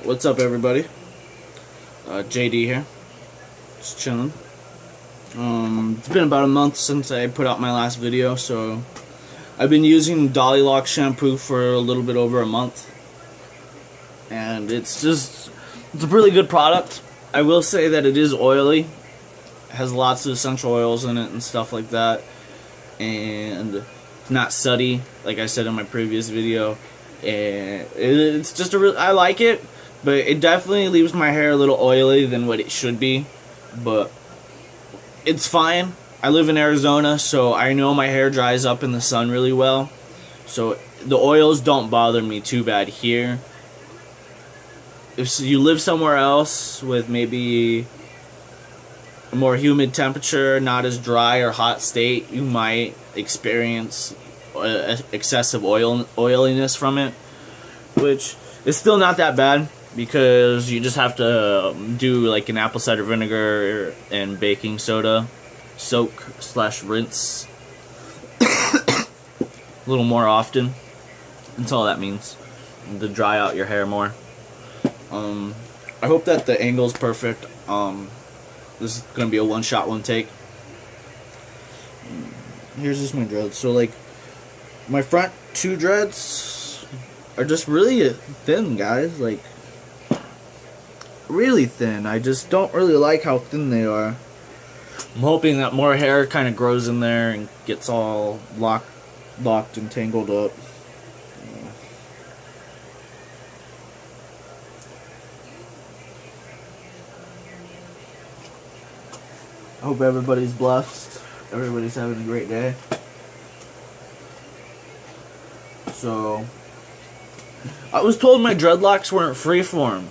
What's up, everybody? JD here. Just chilling. It's been about a month since I put out my last video, so I've been using dreadlock shampoo for a little bit over a month, and it's a really good product. I will say that it is oily. It has lots of essential oils in it and stuff like that, and it's not sooty, like I said in my previous video. And it's just I like it, but it definitely leaves my hair a little oily than what it should be, but it's fine. I live in Arizona, so I know my hair dries up in the sun really well, so the oils don't bother me too bad here. If you live somewhere else with maybe a more humid temperature, not as dry or hot state, you might experience excessive oiliness from it, which is still not that bad because you just have to do like an apple cider vinegar and baking soda soak/rinse a little more often. That's all that means, to dry out your hair more. I hope that the angle's perfect. This is gonna be a one-shot, one-take. Here's just my dreads. So like, my front two dreads are just really thin, guys. Like, really thin. I just don't really like how thin they are. I'm hoping that more hair kind of grows in there and gets all locked and tangled up. I hope everybody's blessed. Everybody's having a great day. So, I was told my dreadlocks weren't freeform.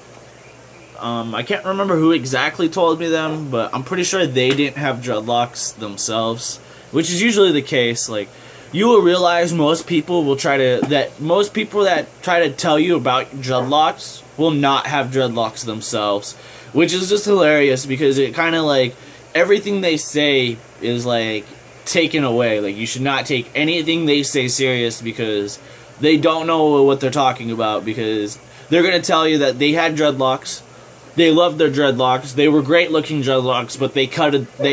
I can't remember who exactly told me them, but I'm pretty sure they didn't have dreadlocks themselves, which is usually the case. Like, you will realize most people that try to tell you about dreadlocks will not have dreadlocks themselves, which is just hilarious because it kind of like everything they say is like taken away. Like, you should not take anything they say serious because they don't know what they're talking about, because they're going to tell you that they had dreadlocks, they loved their dreadlocks, they were great looking dreadlocks, but they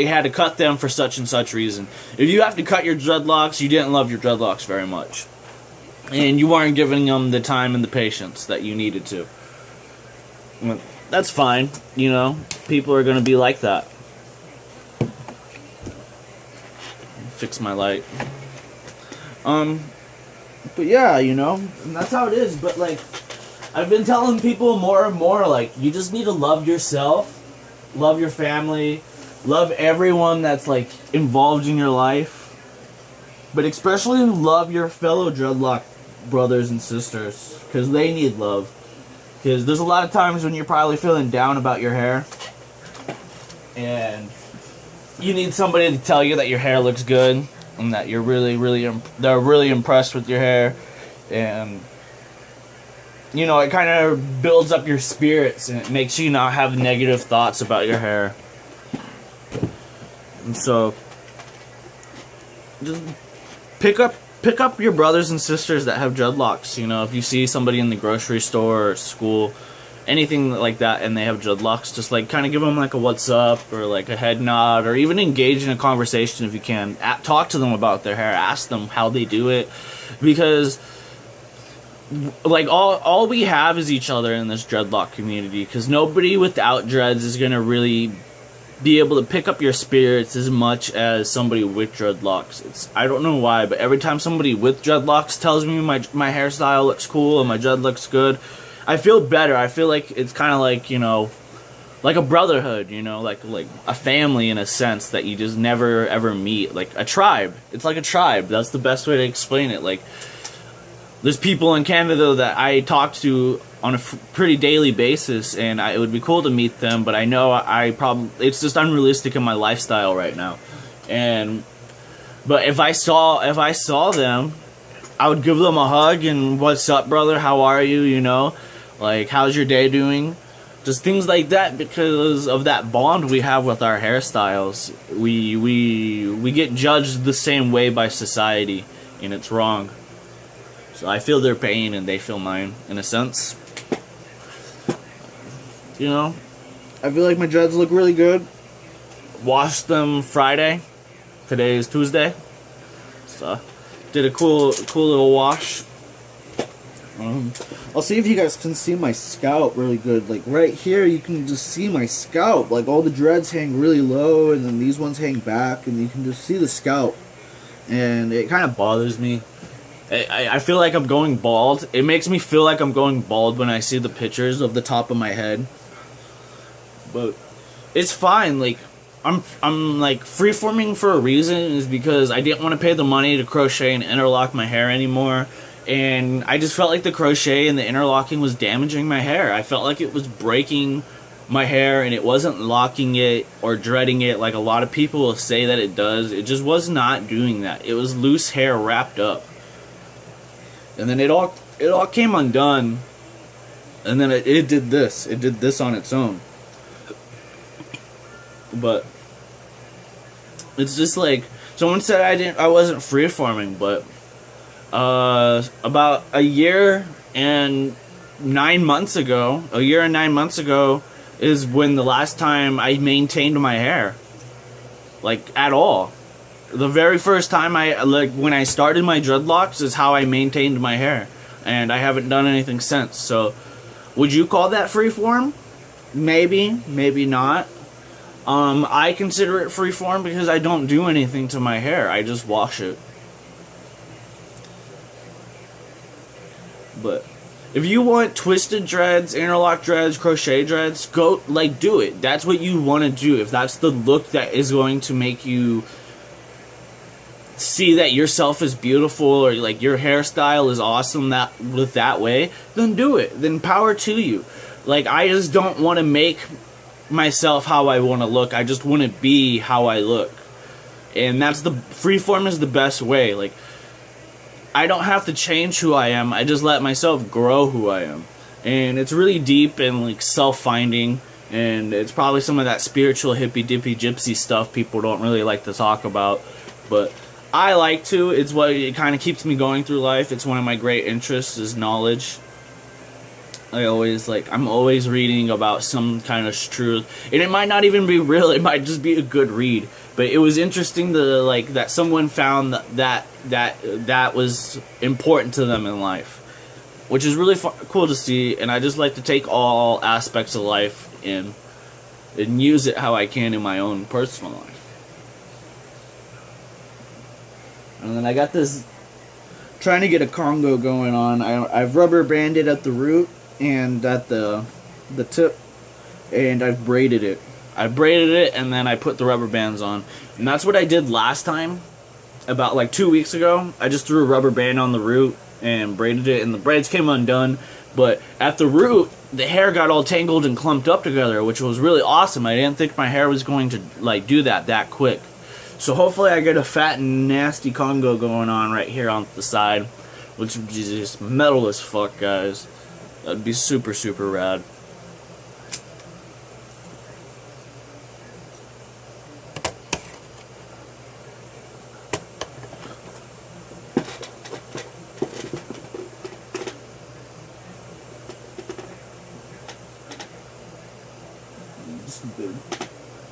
had to cut them for such and such reason. If you have to cut your dreadlocks, you didn't love your dreadlocks very much, and you weren't giving them the time and the patience that you needed to. Well, that's fine, you know, people are going to be like that. Fix my light. But yeah, you know, and that's how it is. But like, I've been telling people more and more, like, you just need to love yourself, love your family, love everyone that's like involved in your life, but especially love your fellow dreadlock brothers and sisters, because they need love. Because there's a lot of times when you're probably feeling down about your hair, and you need somebody to tell you that your hair looks good, and that you're they're really impressed with your hair, and you know, it kind of builds up your spirits and it makes you not have negative thoughts about your hair. And so, just pick up your brothers and sisters that have dreadlocks. You know, if you see somebody in the grocery store or school, anything like that, and they have dreadlocks, just like kind of give them like a what's up or like a head nod, or even engage in a conversation if you can. Talk to them about their hair, ask them how they do it, because like all we have is each other in this dreadlock community, because nobody without dreads is gonna really be able to pick up your spirits as much as somebody with dreadlocks. I don't know why, but every time somebody with dreadlocks tells me my hairstyle looks cool and my dread looks good, I feel better. I feel like it's kind of like, you know, like a brotherhood, you know, like a family in a sense that you just never ever meet, like a tribe. It's like a tribe. That's the best way to explain it. Like, there's people in Canada that I talk to on a pretty daily basis, and it would be cool to meet them, but I know it's just unrealistic in my lifestyle right now. But if I saw them, I would give them a hug and what's up, brother, how are you, you know? Like, how's your day doing? Just things like that, because of that bond we have with our hairstyles. We get judged the same way by society, and it's wrong. So I feel their pain and they feel mine, in a sense. you know. I feel like my dreads look really good. Washed them Friday. Today is Tuesday. So, did a cool little wash. I'll see if you guys can see my scalp really good. Like right here, you can just see my scalp. Like all the dreads hang really low, and then these ones hang back, and you can just see the scalp. And it kind of bothers me. I feel like I'm going bald. It makes me feel like I'm going bald when I see the pictures of the top of my head. But it's fine. Like I'm like freeforming for a reason, is because I didn't want to pay the money to crochet and interlock my hair anymore. And I just felt like the crochet and the interlocking was damaging my hair. I felt like it was breaking my hair, and it wasn't locking it or dreading it like a lot of people will say that it does. It just was not doing that. It was loose hair wrapped up. And then it all came undone. And then it did this. It did this on its own. But it's just like, someone said I wasn't freeforming, but about a year and 9 months ago is when the last time I maintained my hair, like at all. The very first time when I started my dreadlocks is how I maintained my hair, and I haven't done anything since. So would you call that freeform? Maybe, maybe not. I consider it freeform because I don't do anything to my hair. I just wash it. But if you want twisted dreads, interlock dreads, crochet dreads, go, like, do it. That's what you want to do. If that's the look that is going to make you see that yourself is beautiful, or like your hairstyle is awesome that way, then do it. Then power to you. Like, I just don't want to make myself how I want to look. I just want to be how I look. And that's the freeform is the best way. Like, I don't have to change who I am. I just let myself grow who I am. And it's really deep and like self-finding, and it's probably some of that spiritual hippy dippy gypsy stuff people don't really like to talk about, but I like to. It's what it kind of keeps me going through life. It's one of my great interests is knowledge. I'm always reading about some kind of truth, and it might not even be real. It might just be a good read. But it was interesting to like that someone found that was important to them in life, which is really cool to see. And I just like to take all aspects of life and use it how I can in my own personal life. And then I got this, trying to get a Congo going on. I've rubber banded at the root and at the tip, and I've braided it. I braided it, and then I put the rubber bands on. And that's what I did last time, about like 2 weeks ago. I just threw a rubber band on the root and braided it, and the braids came undone. But at the root, the hair got all tangled and clumped up together, which was really awesome. I didn't think my hair was going to like do that quick. So hopefully I get a fat and nasty Congo going on right here on the side, which would be just metal as fuck, guys. That'd be super, super rad.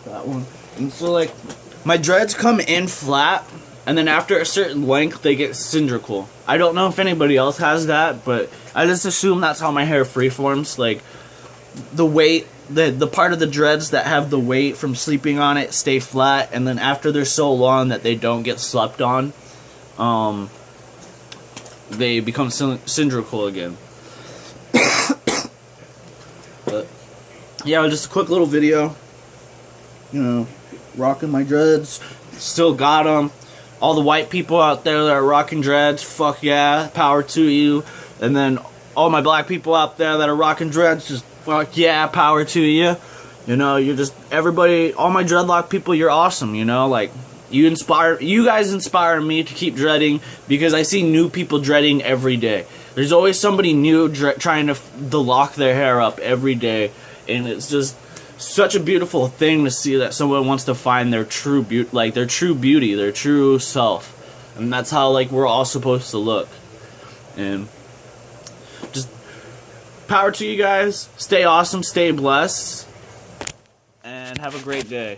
That one. And so like my dreads come in flat, and then after a certain length they get cylindrical. I don't know if anybody else has that, but I just assume that's how my hair freeforms. Like the weight, the part of the dreads that have the weight from sleeping on it stay flat, and then after they're so long that they don't get slept on, they become cylindrical again. But yeah, just a quick little video. You know, rocking my dreads. Still got them. All the white people out there that are rocking dreads, fuck yeah, power to you. And then all my black people out there that are rocking dreads, just fuck yeah, power to you. You know, you're just, everybody, all my dreadlock people, you're awesome, you know, like, you guys inspire me to keep dreading, because I see new people dreading every day. There's always somebody new trying to lock their hair up every day, and it's just such a beautiful thing to see that someone wants to find their true beauty, like their true beauty, their true self, and that's how like we're all supposed to look. And just power to you guys. Stay awesome, stay blessed, and have a great day.